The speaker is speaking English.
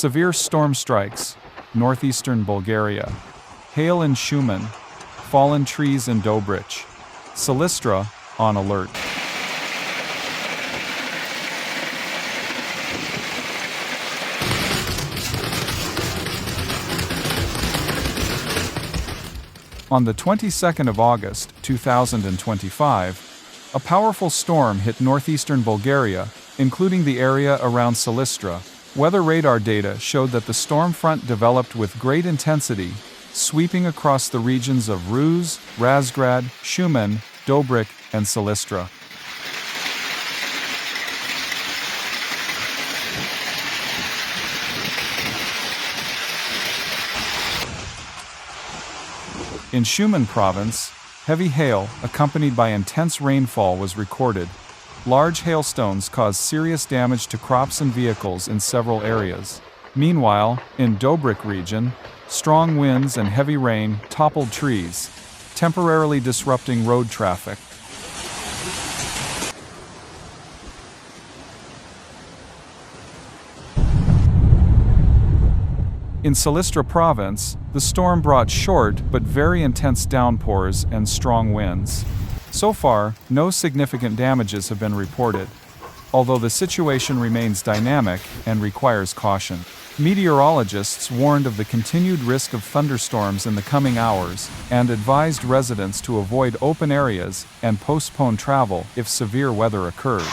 Severe storm strikes, northeastern Bulgaria. Hail in Shumen. Fallen trees in Dobrich Silistra, on alert. On the 22nd of August, 2025, a powerful storm hit northeastern Bulgaria, including the area around Silistra. Weather radar data showed that the storm front developed with great intensity, sweeping across the regions of Rus, Razgrad, Shumen, Dobrich, and Silistra. In Shumen province, heavy hail, accompanied by intense rainfall, was recorded. Large hailstones caused serious damage to crops and vehicles in several areas. Meanwhile, in Dobrich region, strong winds and heavy rain toppled trees, temporarily disrupting road traffic. In Silistra province, the storm brought short but very intense downpours and strong winds. So far, no significant damages have been reported, although the situation remains dynamic and requires caution. Meteorologists warned of the continued risk of thunderstorms in the coming hours and advised residents to avoid open areas and postpone travel if severe weather occurs.